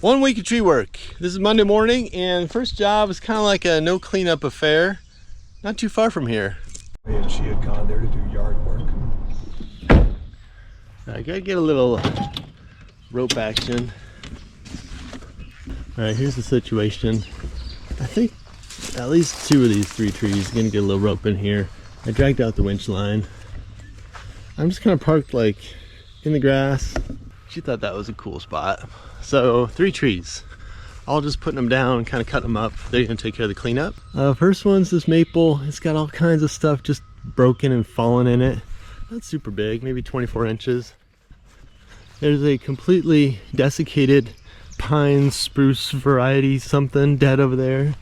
1 week of tree work. This is Monday morning, and the first job is kind of like a no cleanup affair. Not too far from here. And she had gone there to do yard work. I gotta get a little rope action. All right, here's the situation. I think at least 2 of these 3 trees are gonna get a little rope in here. I dragged out the winch line. I'm just kind of parked like in the grass. She thought that was a cool spot. So 3 trees, all just putting them down, kind of cutting them up. They're gonna take care of the cleanup. First one's this maple. It's got all kinds of stuff just broken and fallen in it. Not super big, maybe 24 inches. There's a completely desiccated pine spruce variety something dead over there.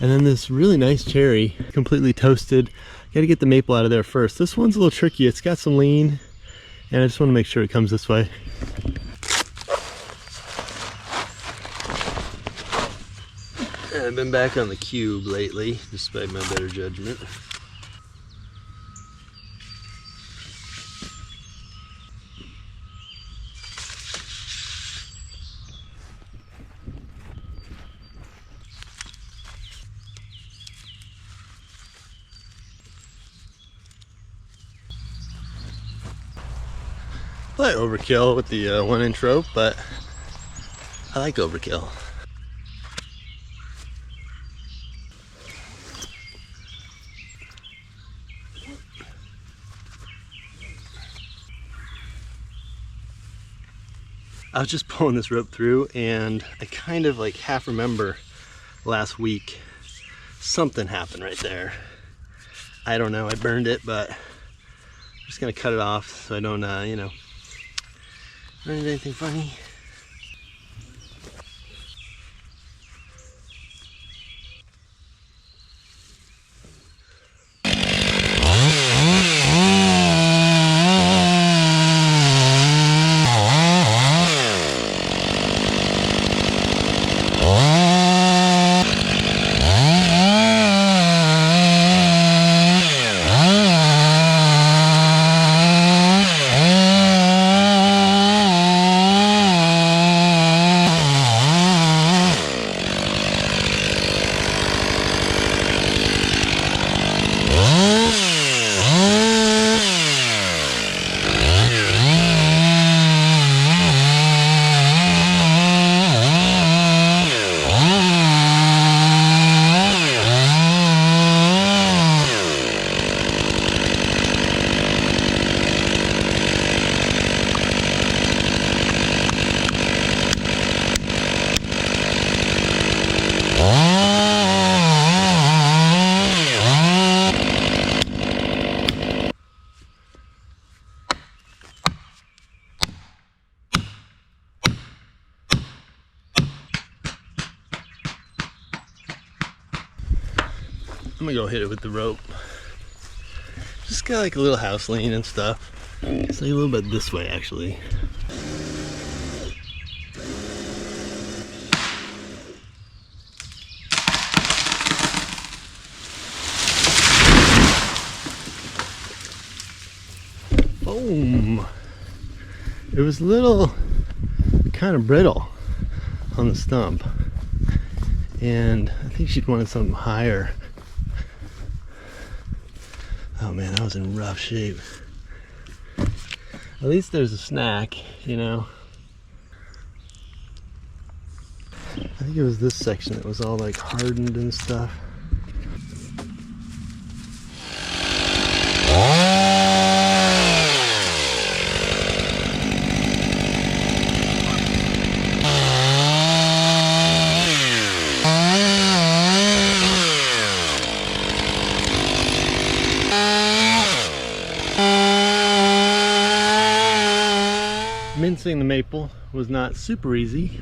And then this really nice cherry, completely toasted. Gotta get the maple out of there first. This one's a little tricky. It's got some lean, and I just want to make sure it comes this way. I've been back on the cube lately, despite my better judgment. Probably overkill with the 1-inch rope, but I like overkill. I was just pulling this rope through, and I kind of like half remember last week something happened right there. I don't know, I burned it, but I'm just gonna cut it off so I don't, you know, run into anything funny. I'm gonna go hit it with the rope. Just got like a little house lean and stuff. It's like a little bit this way actually. Boom! It was a little kind of brittle on the stump, and I think she'd wanted something higher. Oh man, I was in rough shape. At least there's a snack, you know. I think it was this section that was all like hardened and stuff. Mincing the maple was not super easy.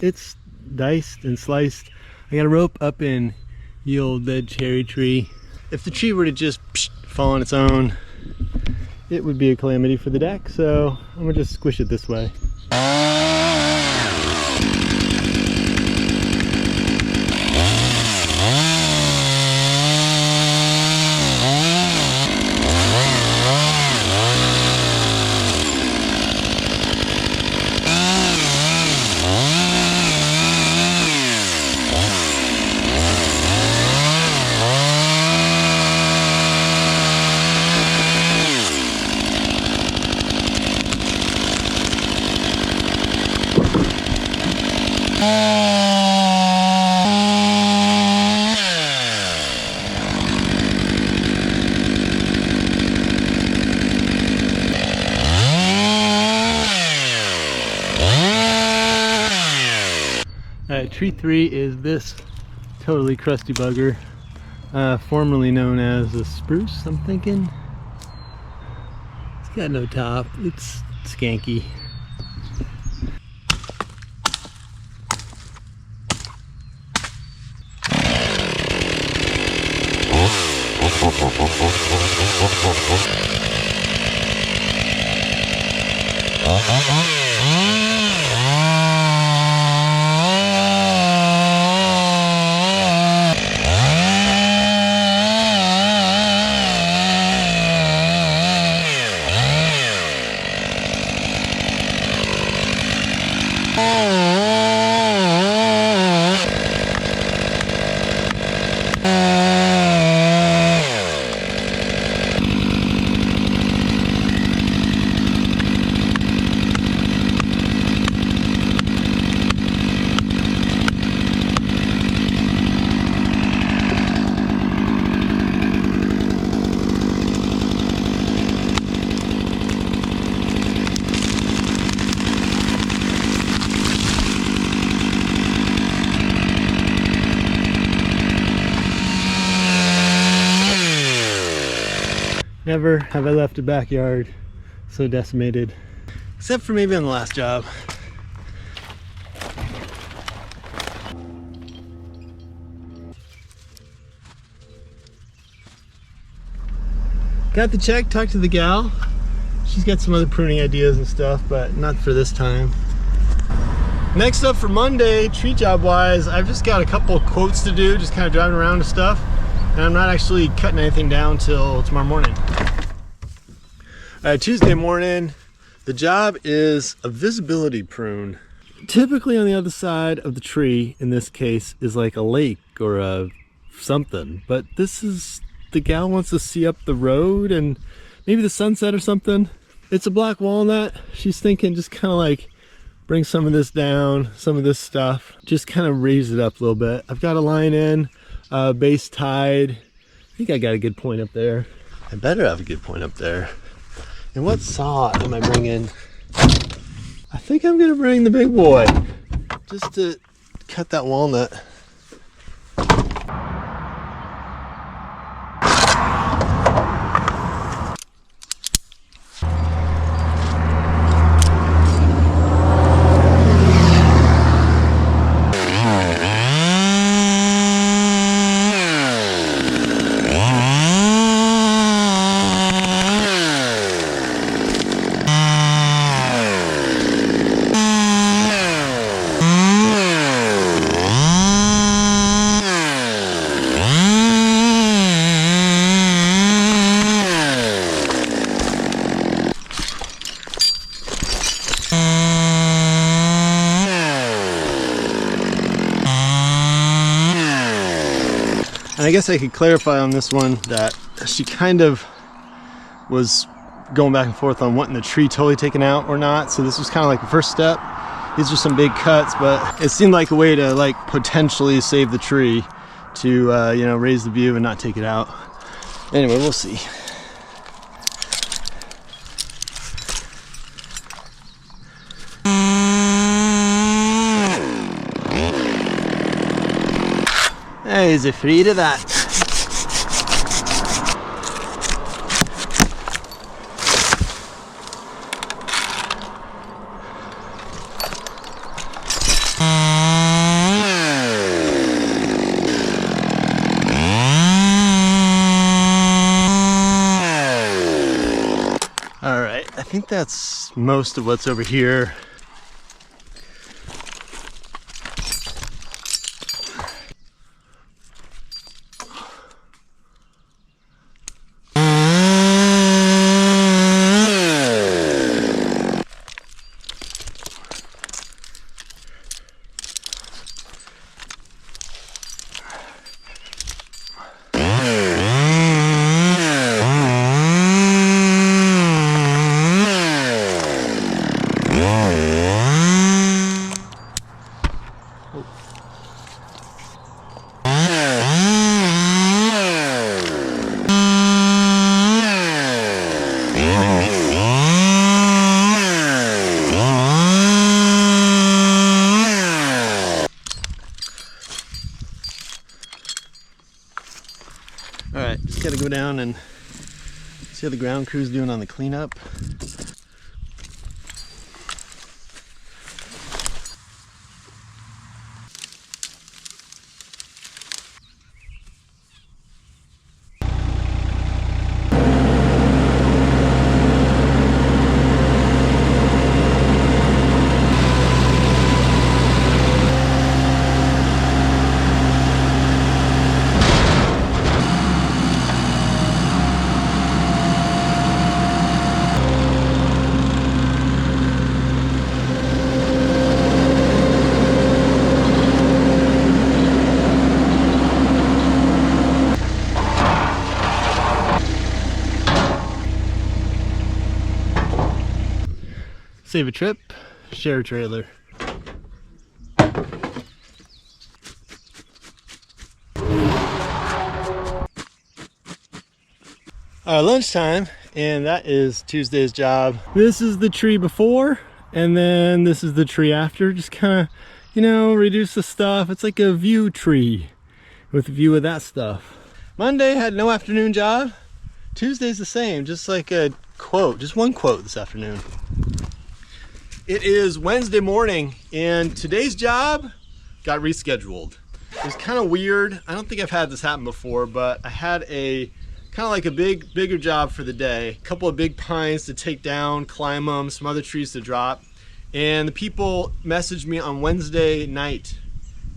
It's diced and sliced. I got a rope up in the old dead cherry tree. If the tree were to just fall on its own, it would be a calamity for the deck, so I'm gonna just squish it this way. Alright, tree 3 is this totally crusty bugger, formerly known as a spruce, I'm thinking. It's got no top, it's skanky. Never have I left a backyard so decimated, except for maybe on the last job. Got the check, talked to the gal. She's got some other pruning ideas and stuff, but not for this time. Next up for Monday, tree job wise, I've just got a couple quotes to do, just kind of driving around and stuff. And I'm not actually cutting anything down till tomorrow morning. Tuesday morning, the job is a visibility prune. Typically on the other side of the tree, in this case, is like a lake or a something. But this is, the gal wants to see up the road and maybe the sunset or something. It's a black walnut. She's thinking just kind of like bring some of this down, some of this stuff, just kind of raise it up a little bit. I've got a line in. Base tied. I think I got a good point up there. I better have a good point up there. And what saw am I bringing? I think I'm gonna bring the big boy just to cut that walnut. And I guess I could clarify on this one that she kind of was going back and forth on wanting the tree totally taken out or not. So this was kind of like the first step. These are some big cuts, but it seemed like a way to like potentially save the tree to you know, raise the view and not take it out. Anyway, we'll see. Hey, is it free to that? All right, I think that's most of what's over here. Yeah. Just gotta go down and see how the ground crew's doing on the cleanup. Save a trip, share a trailer. Lunchtime, and that is Tuesday's job. This is the tree before, and then this is the tree after. Just kind of, you know, reduce the stuff. It's like a view tree with a view of that stuff. Monday had no afternoon job. Tuesday's the same, just like a quote, just one quote this afternoon. It is Wednesday morning, and today's job got rescheduled. It was kind of weird. I don't think I've had this happen before, but I had a kind of like a bigger job for the day. A couple of big pines to take down, climb them, some other trees to drop. And the people messaged me on Wednesday night,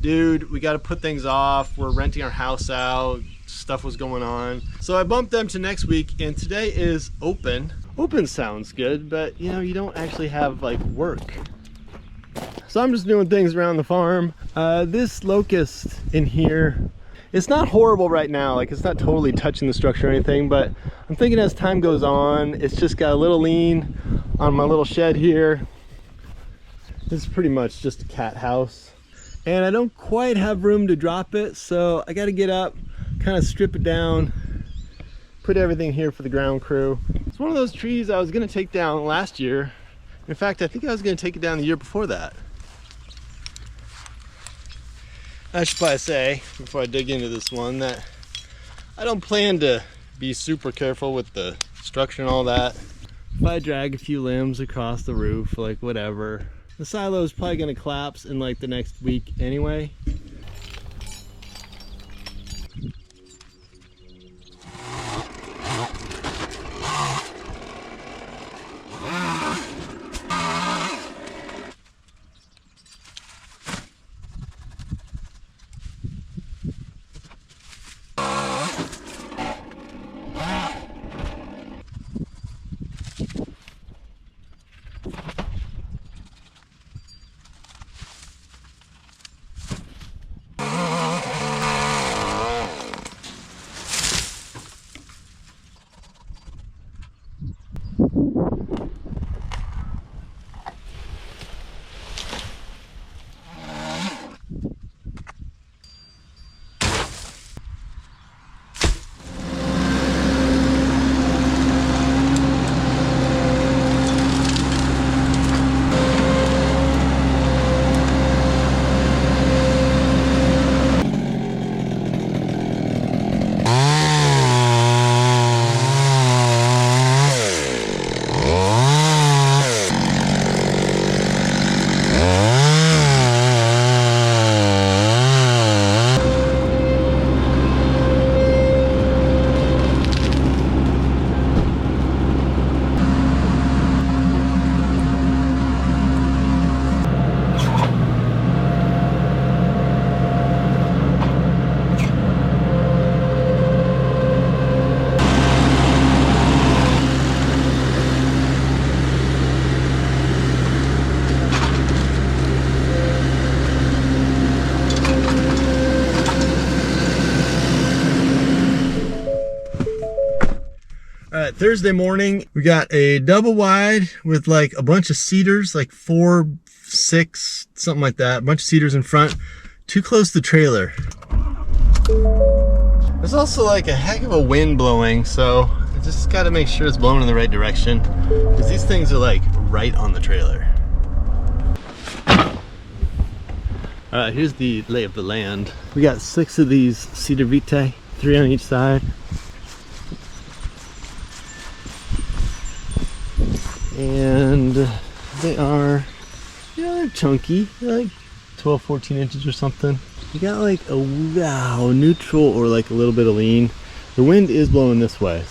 dude, we got to put things off. We're renting our house out. Stuff was going on. So I bumped them to next week, and today is open. Open sounds good, but you know, you don't actually have like work. So I'm just doing things around the farm. This locust in here, it's not horrible right now. Like, it's not totally touching the structure or anything, but I'm thinking as time goes on, it's just got a little lean on my little shed here. This is pretty much just a cat house. And I don't quite have room to drop it, so I gotta get up, kind of strip it down, put everything here for the ground crew. It's one of those trees I was gonna take down last year. In fact, I think I was gonna take it down the year before that. I should probably say, before I dig into this one, that I don't plan to be super careful with the structure and all that. If I drag a few limbs across the roof, like whatever, the silo is probably gonna collapse in like the next week anyway. Thursday morning, we got a double wide with like a bunch of cedars, like 4, 6, something like that. A bunch of cedars in front, too close to the trailer. There's also like a heck of a wind blowing, so I just got to make sure it's blowing in the right direction, because these things are like right on the trailer. All right, here's the lay of the land. We got 6 of these cedar vitae, 3 on each side. And they are, they're chunky. They're like 12, 14 inches or something. You got like a wow, neutral or like a little bit of lean. The wind is blowing this way.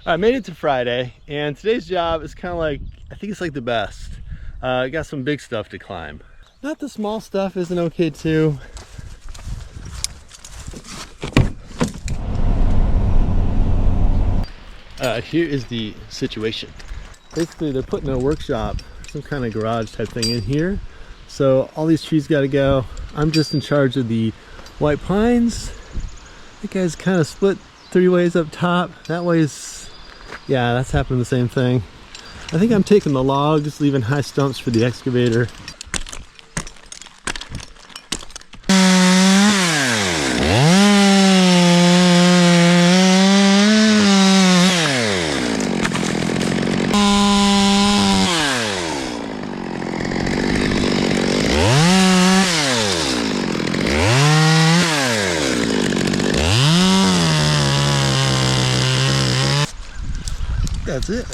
I made it to Friday, and today's job is kind of like, I think it's like the best. I got some big stuff to climb. Not the small stuff isn't okay too. Here is the situation. Basically, they're putting a workshop, some kind of garage type thing in here. So all these trees got to go. I'm just in charge of the white pines. That guy's kind of split 3 ways up top. That way's, yeah, that's happening the same thing. I think I'm taking the logs, leaving high stumps for the excavator. That's it.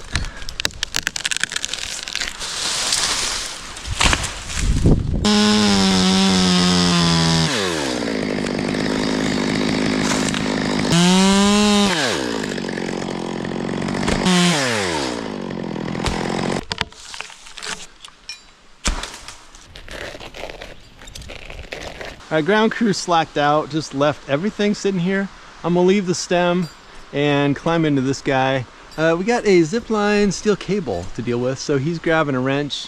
Our ground crew slacked out, just left everything sitting here. I'm gonna leave the stem and climb into this guy. We got a zip line steel cable to deal with, so he's grabbing a wrench.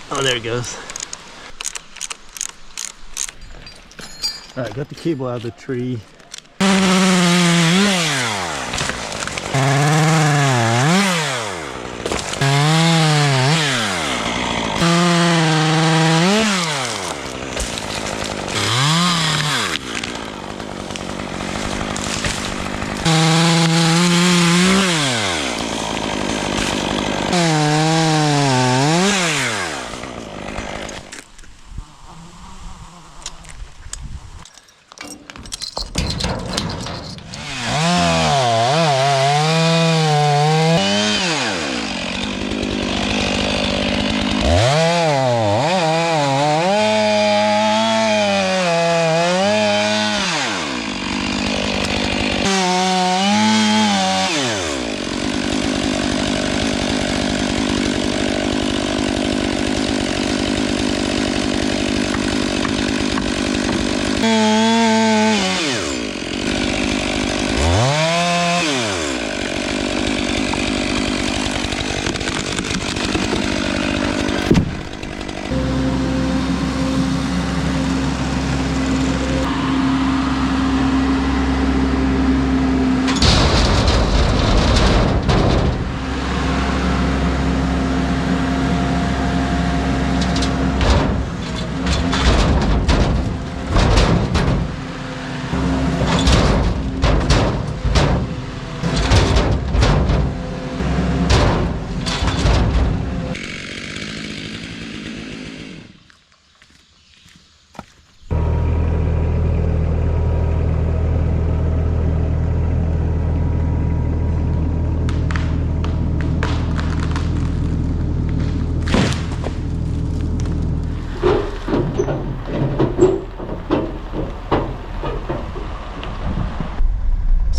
Oh, there it goes. All right, got the cable out of the tree.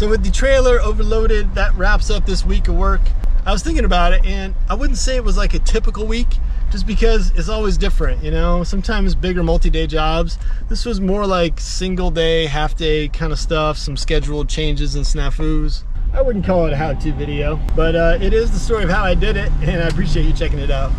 So with the trailer overloaded, that wraps up this week of work. I was thinking about it, and I wouldn't say it was like a typical week, just because it's always different, you know? Sometimes bigger multi-day jobs. This was more like single day, half day kind of stuff, some scheduled changes and snafus. I wouldn't call it a how-to video, but it is the story of how I did it, and I appreciate you checking it out.